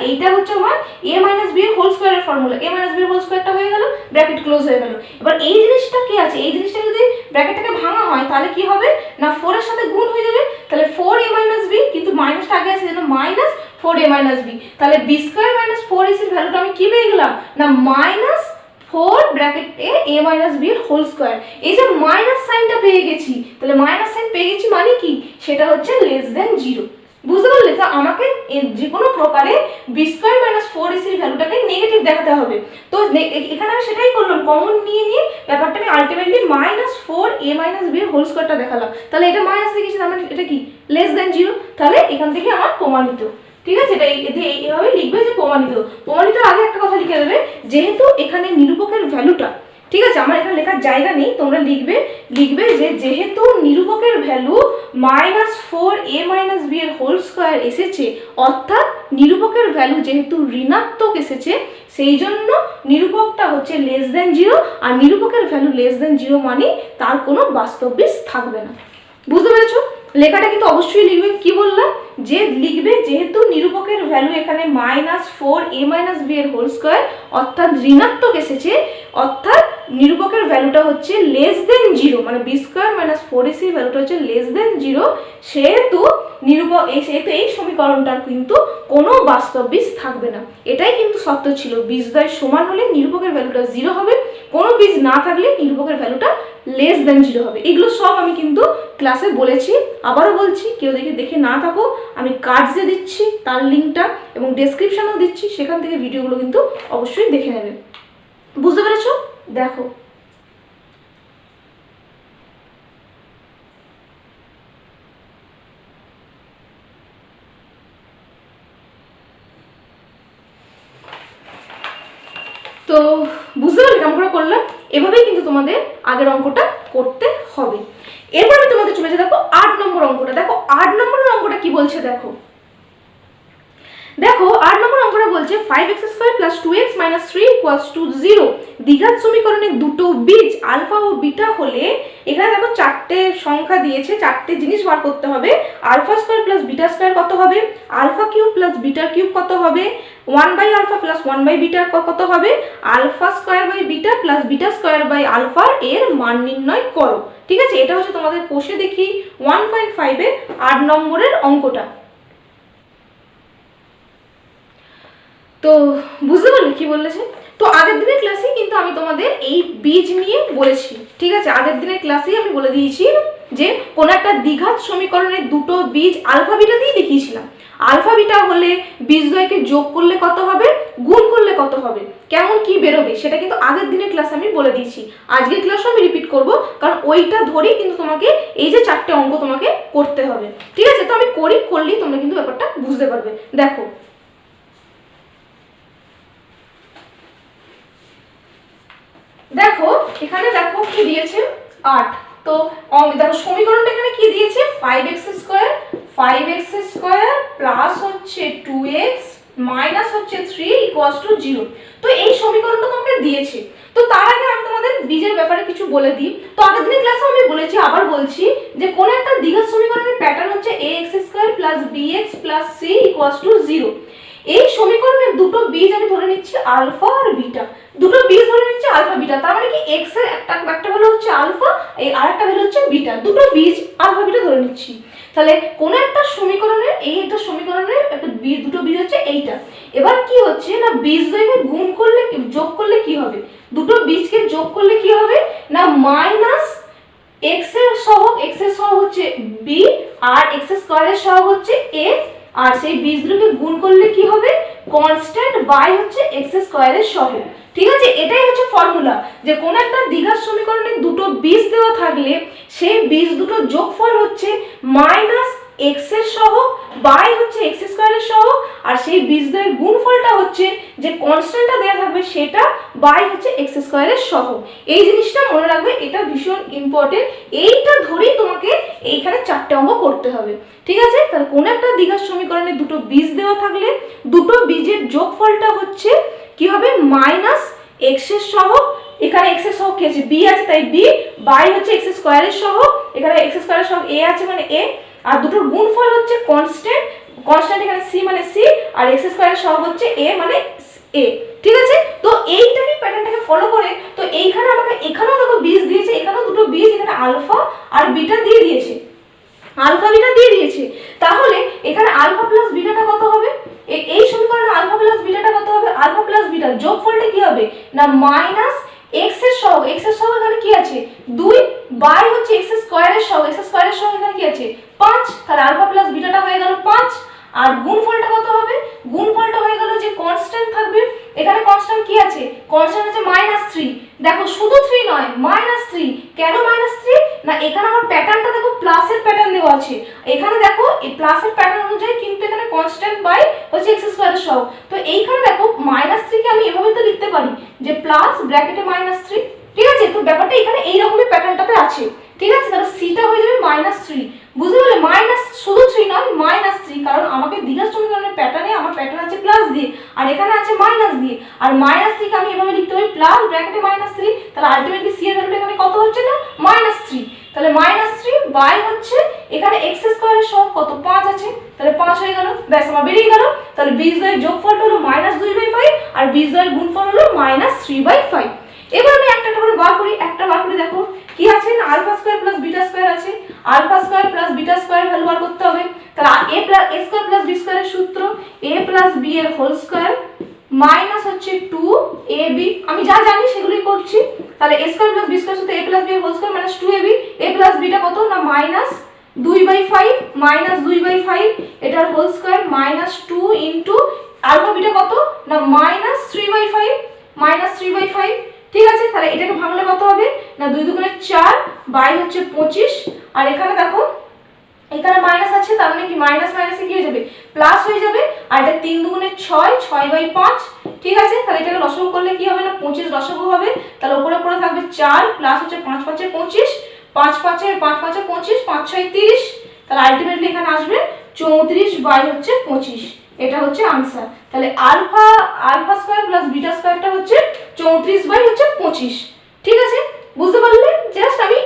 এইটা হচ্ছে আমার a - b এর হোল স্কয়ারের ফর্মুলা, a - b এর হোল স্কয়ারটা হয়ে গেল, ব্র্যাকেট ক্লোজ হয়ে গেল। এবার এই জিনিসটা কি আছে, এই জিনিসটা যদি ব্র্যাকেটটাকে ভাঙা হয় তাহলে কি হবে না 4 এর সাথে গুণ হয়ে যাবে, তাহলে 4a - b, কিন্তু মাইনাসটা আগে আছে যেন -4a - b, তাহলে b² - 4ac এর ভ্যালুটা আমি কি পেয়ে গেলাম না -4 ব্র্যাকেটে a - b এর হোল স্কয়ার। এই যে মাইনাস সাইনটা পেয়ে গেছি, তাহলে মাইনাস সাইন পেয়ে গেছি মানে কি সেটা হচ্ছে <0। বুঝতে পারলে, তো আমাকে যে কোনো প্রকারে b² - 4ac এর ভ্যালুটাকে নেগেটিভ দেখাতে হবে, তো এখানে আমি সেটাই করলাম, কমন নিয়ে ব্যাপারটা আমি আলটিমেটলি -4a - b এর হোল স্কয়ারটা দেখালাম, তাহলে এটা মাইনাস লিখেছি, তার মানে এটা কি <0, তাহলে এখান থেকে আমার প্রমাণিত। ঠিক আছে, এটা এইভাবে লিখবে যে প্রমাণিত আগে একটা কথা লিখে দেবে, যেহেতু এখানে নিরূপকের ভ্যালুটা, ঠিক আছে আমার এখানে লেখার জায়গা নেই, তোমরা লিখবে যে যেহেতু নিরূপকের ভ্যালু -4a - b এর হোল স্কয়ার এসেছে, অর্থাৎ নিরূপকের ভ্যালু যেহেতু ঋণাত্মক এসেছে, সেই জন্য নিরূপকটা হচ্ছে <0, আর নিরূপকের ভ্যালু <0 মানে তার কোনো বাস্তব বীজ থাকবে না। বুঝতে পেরেছো, লেখাটা কিন্তু অবশ্যই লিখবে, কি বললাম যে লিখবে যেহেতু নিরূপকের ভ্যালু এখানে -4a - b এর হোল স্কয়ার অর্থাৎ ঋণাত্মক এসেছে, অর্থাৎ নিরূপকের ভ্যালুটা হচ্ছে <0, মানে b² - 4ac এর ভ্যালুটা হচ্ছে <0, সেহেতু এই সমীকরণটার কিন্তু কোনো বাস্তব বীজ থাকবে না। এটাই কিন্তু সত্য ছিল, বীজদ্বয় সমান হলে নিরূপকের ভ্যালুটা 0 হবে, কোনো বীজ না থাকলে নিরূপকের ভ্যালুটা <0 হবে। এগুলো সব আমি কিন্তু ক্লাসে বলেছি, আবারও বলছি, কেউ দেখে না থাকো আমি কার্ডসে দিচ্ছি তার লিঙ্কটা, এবং ডেসক্রিপশনেও দিচ্ছি, সেখান থেকে ভিডিওগুলো কিন্তু অবশ্যই দেখে নেবে। বুঝতে পেরেছো, দেখো। তো বুঝতে পারলে কেমন করে করলাম? এভাবেই কিন্তু তোমাদের আগের অঙ্কটা করতে হবে। এরপর আমি তোমাদের চলে যাই দেখো 8 নম্বর অঙ্কটা। দেখো 8 নম্বরের অঙ্কটা কি বলছে দেখো। দেখো 8 নম্বর অঙ্কটা বলছে 5x² + 2x - 3 = 0 দ্বিঘাত সমীকরণে দুটো বীজ আলফা ও বিটা হলে এখানে দেখো চারটে সংখ্যা দিয়েছে, চারটে জিনিস বার করতে হবে। α² + β² কত হবে, α³ + β³ কত হবে, 1/α + 1/β কত হবে, α² + β² এর মান নির্ণয় করো। ঠিক আছে, এটা হচ্ছে তোমাদের কোষে দেখি 1.5 এর 8 নম্বরের অঙ্কটা। তো বুঝতে পারলে কি বলেছে? তো আগের দিনের ক্লাসে কিন্তু আমি তোমাদের এই বীজ নিয়ে বলেছি। ঠিক আছে, আগের দিনের ক্লাসেই আমি বলে দিয়েছি যে কোন একটা দ্বিঘাত সমীকরণের দুটো বীজ আলফা বিটা দিয়ে দেখিয়েছিলাম। আলফা বিটা হলে বীজদ্বয়কে যোগ করলে কত হবে, গুণ করলে কত হবে, কেমন কি বেরোবে সেটা কিন্তু আগের দিনের ক্লাসে আমি বলে দিয়েছি। আজকের ক্লাসও আমি রিপিট করব, কারণ ওইটা ধরেই কিন্তু তোমাকে এই যে চারটে অঙ্ক তোমাকে করতে হবে। ঠিক আছে, তো আমি করলেই তোমরা কিন্তু ব্যাপারটা বুঝতে পারবে। দেখো দেখো এখানে দেখো কি দিয়েছে 8। তো দেখো সমীকরণটা এখানে কি দিয়েছে 5x² প্লাস হচ্ছে 2x মাইনাস হচ্ছে 3 = 0। তো এই সমীকরণটা তোমাকে দিয়েছে। তো তার আগে আমি তোমাদের বীজের ব্যাপারে কিছু বলে দিই। তো আগের দিনের ক্লাসে আমি বলেছি, আবার বলছি যে কোন একটা দ্বিঘাত সমীকরণের প্যাটার্ন হচ্ছে ax² + bx + c = 0। এই সমীকরণের দুটো বীজ আমি ধরে নিচ্ছি আলফা আর বিটা, দুটো বীজ ধরে নিচ্ছি আলফা বিটা। তার মানে কি x এর একটা ভ্যালু হচ্ছে আলফা, এই আরেকটা ভ্যালু হচ্ছে বিটা, দুটো বীজ আলফা বিটা ধরে নিচ্ছি। তাহলে কোন একটা সমীকরণের এই একটা সমীকরণের একটা বীজ, দুটো বীজ হচ্ছে এইটা। এবার কি হচ্ছে না বীজদ্বয়কে গুণ করলে যোগ করলে কি হবে, দুটো বীজকে যোগ করলে কি হবে না মাইনাস x এর সহগ হচ্ছে b আর x² এর সহগ হচ্ছে a, আর সেই বীজ দুটোকে গুণ করলে কি হবে কনস্ট্যান্ট বাই হচ্ছে x² এর সহগ। ঠিক আছে, এটাই হচ্ছে ফর্মুলা যে কোন একটা দ্বিঘাত সমীকরণে দুটো বীজ দেওয়া থাকলে সেই বীজ দুটো যোগফল হচ্ছে মাইনাস x এর সহগ বাই হচ্ছে x² এর সহগ, আর সেই বীজদ্বয়ের গুণফলটা হচ্ছে যে কনস্ট্যান্টটা দেওয়া থাকবে সেটা বাই হচ্ছে x² এর সহগ। এই জিনিসটা মনে রাখবে, এটা ভীষণ ইম্পর্টেন্ট। এইটা ধরেই তোমাকে এইখানে চারটে অঙ্ক করতে হবে। ঠিক আছে, তাহলে কোন একটা দ্বিঘাত সমীকরণে দুটো বীজ দেওয়া থাকলে দুটো বীজের যোগফলটা হচ্ছে কি হবে মাইনাস x এর সহগ, এখানে x এর সহগ কি আছে b আছে তাই b বাই হচ্ছে x² এর সহগ, এখানে x² এর সহগ a আছে মানে a, আর দুটোর গুণফল হচ্ছে কনস্ট্যান্ট এখানে c মানে c, আর x² এর সহগ হচ্ছে a মানে a। ঠিক আছে, তো এইটাকে প্যাটার্নটাকে ফলো করে তো এইখানে আমাকে এখানেও দেখো বীজ দিয়েছে, এখানেও দুটো বীজ, এখানে আলফা আর বিটা দিয়ে দিয়েছে, আলফা বিটা দিয়ে দিয়েছে। তাহলে এখানে আলফা প্লাস বিটাটা কত হবে, এই সমীকরণে আলফা প্লাস বিটাটা কত হবে, আলফা প্লাস বিটার যোগফলটা কি হবে না মাইনাস x এর সহগ এখানে কি আছে 2 বাই হচ্ছে x² এর সহগ এখানে কি আছে 5, তাহলে আলফা প্লাস বিটাটা হয়ে গেল 5, আর গুণফলটা কত হবে, গুণফলটা হয়ে গেল যে কনস্ট্যান্ট থাকবে, এখানে কনস্ট্যান্ট কি আছে, কনস্ট্যান্ট আছে -3। দেখো শুধু 3 নয় -3, কেন -3 না এখানে আমার প্যাটার্নটা দেখো প্লাসের প্যাটার্ন দেওয়া আছে, এখানে দেখো এই প্লাসের প্যাটার্ন অনুযায়ী কিন্তু এখানে কনস্ট্যান্ট বাই হচ্ছে x² এর সহগ। তো এইখানে দেখো -3 কে আমি এভাবে তো লিখতে পারি যে প্লাস ব্র্যাকেটে -3। ঠিক আছে, তো ব্যাপারটা এখানে এই রকমই প্যাটার্নটাতে আছে। ঠিক আছে, তাহলে সিটা হয়ে যাবে -3। বুঝতে পারলে মাইনাস শুধু 3 নয় -3, কারণ আমাকে দ্বিঘাত সমীকরণের প্যাটার্নে আমার প্যাটার্ন আছে প্লাস দিয়ে আর এখানে আছে মাইনাস দিয়ে, আর -3 কে আমি এভাবে লিখতে পারি প্লাস ব্র্যাকেটে -3, তাহলে আলটিমেটলি সি এর ভ্যালুটা এখানে কত হচ্ছে না -3, তাহলে -3 বাই হচ্ছে এখানে x² এর সহগ কত 5 আছে, তাহলে 5 হয়ে গেল, ব্যাস আমার বেরিয়ে গেল। তাহলে বীজদ্বয়ের যোগফলটা হলো -2/5 আর বীজদ্বয়ের গুণফল হলো -3/5। এবার আমি একটা করে বার করি, দেখো কি আছে না α² + β² আছে, α² + β² ভ্যালু বার করতে হবে। তাহলে a² + b² এর সূত্র a + b এর হোল স্কয়ার মাইনাস হচ্ছে 2ab, আমি যা জানি সেগুলোই করছি। তাহলে a² + b² সূত্র a + b এর whole square - 2ab, a + b টা কত না -2/5 এটার whole square -2 into alpha beta কত না -3/5 ঠিক আছে, তাহলে এটাকে ভাঙলে কত হবে না 2 × 4 বাই হচ্ছে 25, আর এখানে দেখো এখানে মাইনাস আছে, তার মানে কি মাইনাস মাইনাসে কি হয়ে যাবে, প্লাস হয়ে যাবে। আর এটা 3 দুগুণে 6, 6/5, ঠিক আছে। তাহলে এটাকে লসাগু করলে কি হবে না 25 লসাগু হবে। তাহলে উপরে পড়ে থাকবে 4 প্লাস হচ্ছে 5 5 এ 25, 5 5 এ 25, 5 6 30। তাহলে আলটিমেটলি এখানে আসবে 34/25। এটা হচ্ছে আনসার। তাহলে আলফা স্কয়ার প্লাস বিটা স্কয়ারটা হচ্ছে 34/25। ঠিক আছে, বুঝতে পারলে? জাস্ট আমি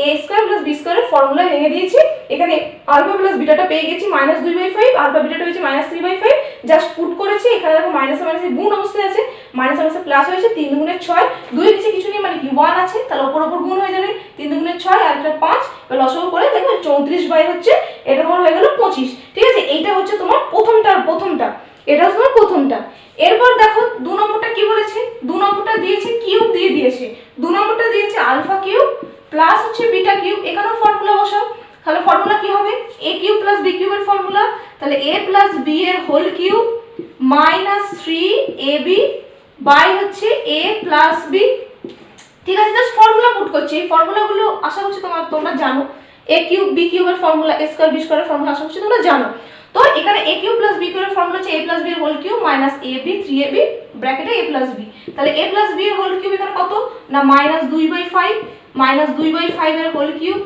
a স্কয়ার প্লাস b স্কয়ারের ফর্মুলা ভেঙে দিয়েছি। এখানে আলফা প্লাস বিটাটা পেয়ে গেছি -2/5, আলফা বিটাটা হয়েছে -3/5। জাস্ট পুট করেছি। এখানে দেখো মাইনাসে মাইনাসে গুণ অবস্থায় আছে, মাইনাসে মাইনাসে প্লাস হয়েছে। 3 দুগুণে 6, 2 এর নিচে কিছু নেই মানে কি 1 আছে, তাহলে উপর উপর গুণ হয়ে যাবে। 3 দুগুণে 6 আর একটা 5, এবার লসাগু করে দেখো 34 হচ্ছে, এটা তোমার হয়ে গেল 25। ঠিক আছে, এইটা হচ্ছে তোমার প্রথমটা। এটা হচ্ছে তোমার প্রথমটা। এরপর দেখো 2 নম্বরটা কি বলেছে, 2 নম্বরটা দিয়েছে কিউব দিয়ে দিয়েছে। 2 নম্বরটা দিয়েছে আলফা কিউব প্লাস হচ্ছে বিটা কিউব। এখানেও ফর্মুলা বসাও। তাহলে ফর্মুলা কি হবে, a কিউব প্লাস b কিউবের ফর্মুলা। তাহলে a প্লাস b এর whole cube minus 3ab by হচ্ছে a প্লাস b। ঠিক আছে, জাস্ট ফর্মুলা পুট করছি। এই ফর্মুলাগুলো আশা করছি তোমরা জানো। a কিউব b কিউবের ফর্মুলা, a স্কয়ার b স্কয়ারের ফর্মুলা আশা করছি তোমরা জানো। তো এখানে a কিউব প্লাস b কিউবের ফর্মুলা হচ্ছে a প্লাস b এর whole cube minus ab 3ab ব্র্যাকেটে a প্লাস b। তাহলে a প্লাস b এর হোল কিউব এখানে কত না -2/5, -2/5 এর হোল কিউব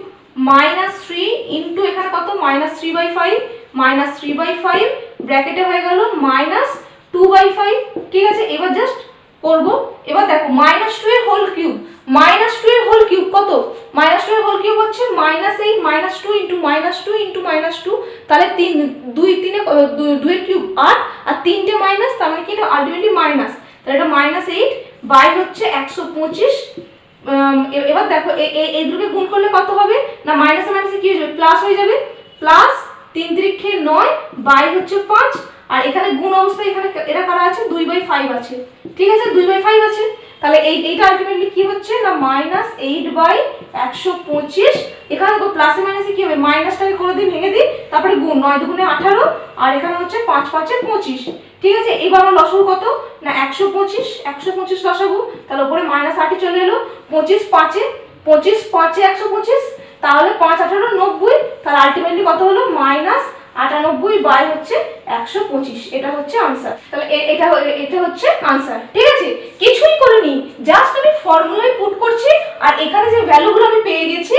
মাইনাস 3 ইনটু এখানে কত -3/5, -3/5 ব্র্যাকেটে হয়ে গেল -2/5। ঠিক আছে, এবার জাস্ট করব। এবার দেখো -2 এর হোল কিউব, -2 এর হোল কিউব কত, -2 এর হোল কিউব হচ্ছে -8, -2 ইনটু -2 ইনটু -2। তাহলে 3 2 3 2 এর কিউব 8 আর 3টে মাইনাস, তার মানে কি এটা আলটিমেটলি মাইনাস। তাহলে এটা -8 বাই হচ্ছে 125। এবার দেখো এই দুটোকে গুণ করলে কত হবে না মাইনাসে মাইনাসে কি হয়ে যাবে, প্লাস হয়ে যাবে। প্লাস 3 3 9 বাই হচ্ছে 5। আর এখানে গুণ অবস্থায় এখানে এটা করা আছে 2/5 আছে। ঠিক আছে, 2/5 আছে। তাহলে এইটা আলটিমেটলি কি হচ্ছে না -8/125। এখানে দেখো প্লাসে মাইনাসে কি হবে, মাইনাসটাকে করে দিই, ভেঙে দিই, তারপরে গুণ 9 দুগুণে 18 আর এখানে হচ্ছে 5 5 এ 25। ঠিক আছে, এবার আমার লসাগু কত না 125 লসাগু। তাহলে উপরে -8 চলে এলো। 25 5 এ 125, তাহলে 5 18 90। তাহলে আলটিমেটলি কত হলো -98 বাই হচ্ছে 125। এটা হচ্ছে আনসার। তাহলে এটা হচ্ছে আনসার। ঠিক আছে, কিছুই করিনি, জাস্ট আমি ফর্মুলায় পুট করছি। আর এখানে যে ভ্যালুগুলো আমি পেয়ে গেছি,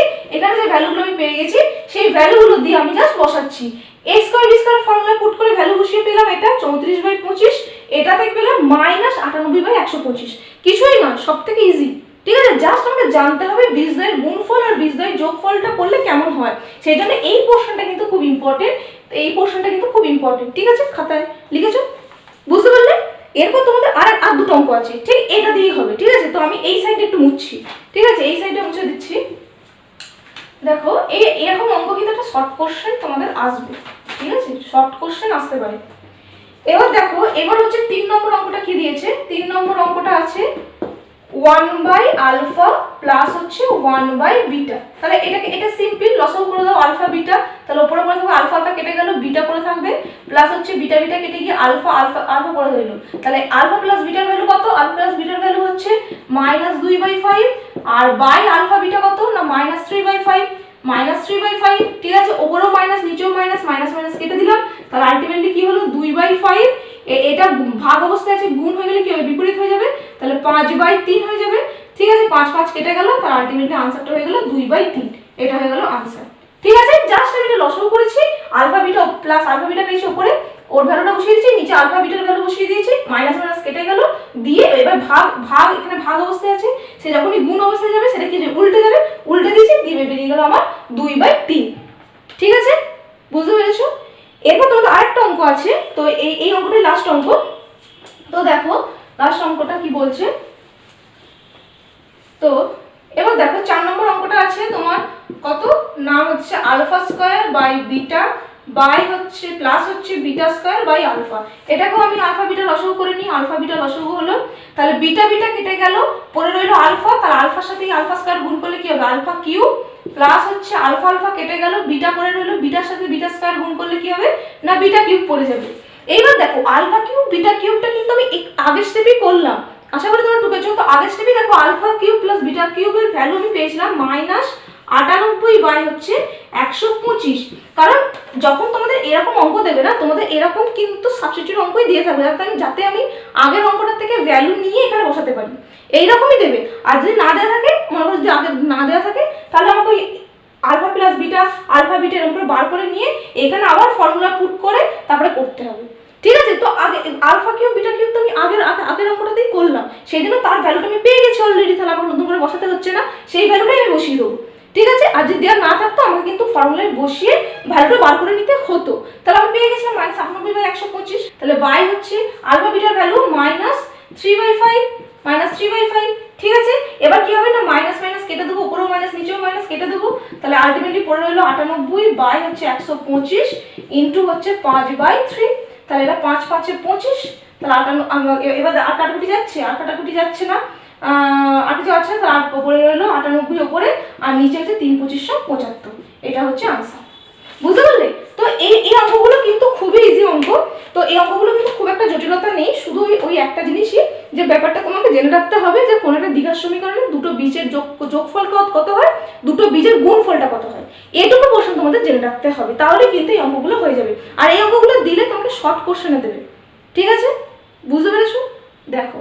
সেই ভ্যালুগুলো দিয়ে আমি জাস্ট বসাচ্ছি। a স্কয়ার b স্কয়ার ফর্মুলায় পুট করে ভ্যালু বসিয়ে পেলাম এটা 34/25। এটাতে পেলাম -98/125। কিছুই না, সবথেকে ইজি। ঠিক আছে, জাস্ট আমাকে জানতে হবে বীজদ্বয়ের গুণফল আর বীজদ্বয়ের যোগফলটা করলে কেমন হয়। সেই জন্য এই পোরশনটা কিন্তু খুব ইম্পর্টেন্ট। ঠিক আছে, খাতায় লিখেছো, বুঝতে পারলে? এরপর তোমাদের আর দুটো অঙ্ক আছে, ঠিক এটা দিয়েই হবে। ঠিক আছে, তো আমি এই সাইডে একটু মুছছি। ঠিক আছে, এই সাইডে মুছে দিচ্ছি। দেখো এরকম অঙ্ক কিন্তু একটা শর্ট কোশ্চেন তোমাদের আসবে। ঠিক আছে, শর্ট কোশ্চেন আসতে পারে। এবার দেখো, এবার হচ্ছে 3 নম্বর অঙ্কটা কি দিয়েছে। 3 নম্বর অঙ্কটা আছে 1/α প্লাস হচ্ছে 1/β। তাহলে এটা সিম্পল, লসাগু করে দাও আলফা বিটা। তাহলে উপরে পড়ে থাকবে আলফা কেটে গেল, বিটা পড়ে থাকবে, প্লাস হচ্ছে বিটা কেটে গিয়ে আলফা পড়ে রইল। তাহলে আলফা প্লাস বিটার ভ্যালু কত, আলফা প্লাস বিটার ভ্যালু হচ্ছে -2/5 আর বাই আলফা বিটা কত না -3/5। ঠিক আছে, উপরেও মাইনাস নিচেও মাইনাস, মাইনাস মাইনাস কেটে দিলাম। তাহলে আলটিমেটলি কি হলো 2/5। এটা ভাগ অবস্থায় আছে, গুণ হয়ে গেলে কি হবে, বিপরীত হয়ে যাবে। তাহলে 5/3 হয়ে যাবে। ঠিক আছে, 5 5 কেটে গেল। তার আলটিমেটলি আনসারটা হয়ে গেল 2/3। এটা হয়ে গেল আনসার। ঠিক আছে, জাস্ট আমি এটা লসাগু করেছি। Alpha beta plus alpha beta পেয়েছি, উপরে ওর ভ্যালুটা বসিয়ে দিয়েছি, নিচে আলফা বিটার ভ্যালু বসিয়ে দিয়েছি, মাইনাস মাইনাস কেটে গেল। দিয়ে এবার ভাগ এখানে ভাগ অবস্থায় আছে, সে যখনই গুণ অবস্থায় যাবে সেটা কি উল্টে যাবে, উল্টে দিয়েছি, দিয়ে বেরিয়ে গেল আমার 2/3। ঠিক আছে, বুঝতে পেরেছো? এরপর তোমাদের আরেকটা অঙ্ক আছে। তো এই অঙ্কটাই লাস্ট অঙ্ক। তো দেখো লাস্ট অঙ্কটা কি বলছে। তো এবার দেখো 4 নম্বর অঙ্কটা আছে তোমার কত নাম হচ্ছে alpha square by beta by হচ্ছে প্লাস হচ্ছে বিটা স্কয়ার বাই আলফা। এটাকেও আমি আলফা বিটা লসাগু করে নিই। আলফা বিটা লসাগু হলো, তাহলে বিটা কেটে গেল, পরে রইল আলফা। তাহলে আলফার সাথে আলফা স্কয়ার গুণ করলে কি হবে, আলফা কিউব প্লাস হচ্ছে আলফা কেটে গেল, বিটা পরে রইল, বিটার সাথে বিটা স্কয়ার গুণ করলে কি হবে না বিটা কিউব পড়ে যাবে। এইবার দেখো আলফা কিউব বিটা কিউবটা কিন্তু আমি আগের স্টেপেই করলাম, আশা করি তোমরা ঢুকেছো। তো আগের স্টেপে দেখো আলফা কিউব প্লাস বিটা কিউবের ভ্যালু আমি পেয়েছিলাম 98 বাই হচ্ছে 125। কারণ যখন তোমাদের এরকম অঙ্ক দেবে না, তোমাদের এরকম কিন্তু সাবস্টিটিউট অঙ্কই দিয়ে থাকবে, যাতে আমি আগের অঙ্কটার থেকে ভ্যালু নিয়ে এখানে বসাতে পারি, এইরকমই দেবে। আর যদি না দেওয়া থাকে, মনে করো যদি আগে না দেওয়া থাকে, তাহলে আমাকে ওই alpha plus beta, alpha beta এরকম করে বার করে নিয়ে এখানে আবার ফর্মুলা পুট করে তারপরে করতে হবে। ঠিক আছে? তো আগে আলফা কিউব বিটা কিউব তো আমি আগের অঙ্কটাতেই করলাম, সেই জন্য তার ভ্যালুটা আমি পেয়ে গেছি অলরেডি, তাহলে আমার নতুন করে বসাতে হচ্ছে না, সেই ভ্যালুটাই আমি বসিয়ে দেবো। ঠিক আছে? আর যদি দেওয়া না থাকতো আমাকে কিন্তু ফর্মুলায় বসিয়ে ভ্যালুটা বার করে নিতে হতো। তাহলে আমি পেয়ে গেছিলাম -98 বাই 125। তাহলে বাই হচ্ছে আলফা বিটার ভ্যালু -3/5, -3/5। ঠিক আছে? এবার কি হবে না, মাইনাস মাইনাস কেটে দেবো, উপরেও মাইনাস নিচেও মাইনাস কেটে দেবো। তাহলে আলটিমেটলি পড়ে রইলো 98 বাই হচ্ছে 125 ইন্টু হচ্ছে 5/3। তাহলে এটা 5 5 25। তাহলে এবার আর কাটাকুটি যাচ্ছে, আর কাটাকুটি যাচ্ছে না, আর কিছু আছে না, তার উপরে রইলো 98 ওপরে, আর নিচে হচ্ছে 3 25 75। এটা হচ্ছে আনসার। বুঝতে পারলে? তো এই অঙ্কগুলো কিন্তু খুবই ইজি অঙ্ক। তো এই অঙ্কগুলো কিন্তু খুব একটা জটিলতা নেই, শুধু ওই একটা জিনিসই যে ব্যাপারটা তোমাকে জেনে রাখতে হবে যে কোনো একটা দ্বিঘাত সমীকরণে দুটো বীজের যোগফল কত হয়, দুটো বীজের গুণফলটা কত হয়, এটুকু প্রশ্ন তোমাদের জেনে রাখতে হবে, তাহলে কিন্তু এই অঙ্কগুলো হয়ে যাবে। আর এই অঙ্কগুলো দিলে তোমাকে শর্ট কোশ্চেনে দেবে। ঠিক আছে? বুঝতে পেরেছো? দেখো,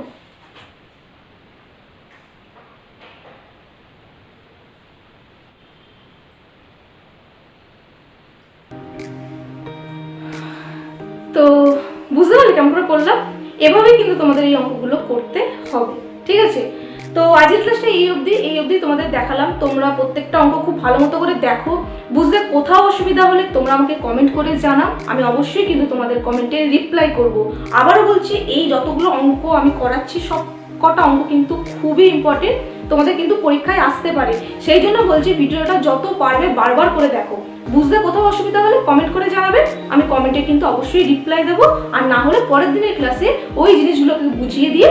তো বুঝতে পারলে কেমন করে করলাম? এভাবেই কিন্তু তোমাদের এই অঙ্কগুলো করতে হবে। ঠিক আছে? তো আজকের ক্লাসটা এই অবধি তোমাদের দেখালাম। তোমরা প্রত্যেকটা অঙ্ক খুব ভালো মতো করে দেখো, বুঝতে কোথাও অসুবিধা হলে তোমরা আমাকে কমেন্ট করে জানাও, আমি অবশ্যই কিন্তু তোমাদের কমেন্টে রিপ্লাই করব। আবারও বলছি, এই যতগুলো অঙ্ক আমি করাচ্ছি সব কটা অঙ্ক কিন্তু খুবই ইম্পর্টেন্ট, তোমাদের কিন্তু পরীক্ষায় আসতে পারে, সেই জন্য বলছি ভিডিওটা যত পারবে বারবার করে দেখো। বুঝতে কোথাও অসুবিধা হলে কমেন্ট করে জানাবে, আমি কমেন্টে কিন্তু অবশ্যই রিপ্লাই দেবো। আর না হলে পরের দিনের ক্লাসে ওই জিনিসগুলোকে বুঝিয়ে দিয়ে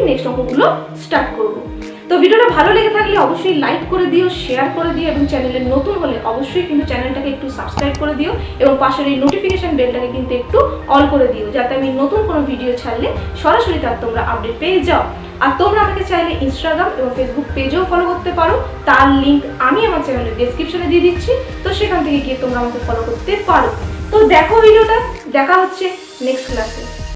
নেক্সট অঙ্কগুলো স্টার্ট করবো। তো ভিডিওটা ভালো লেগে থাকলে অবশ্যই লাইক করে দিও, শেয়ার করে দিও, এবং চ্যানেলে নতুন হলে অবশ্যই কিন্তু চ্যানেলটাকে একটু সাবস্ক্রাইব করে দিও, এবং পাশের এই নোটিফিকেশন বেলটাকে কিন্তু একটু অল করে দিও, যাতে আমি নতুন কোনো ভিডিও ছাড়লে সরাসরি তার তোমরা আপডেট পেয়ে যাও। আর তোমরা আমাকে চাইলে ইনস্টাগ্রাম এবং ফেসবুক পেজেও ফলো করতে পারো, তার লিঙ্ক আমি আমার চ্যানেলের ডেসক্রিপশনে দিয়ে দিচ্ছি, তো সেখান থেকে গিয়ে তোমরা আমাকে ফলো করতে পারো। তো দেখো ভিডিওটা, দেখা হচ্ছে নেক্সট ক্লাসে।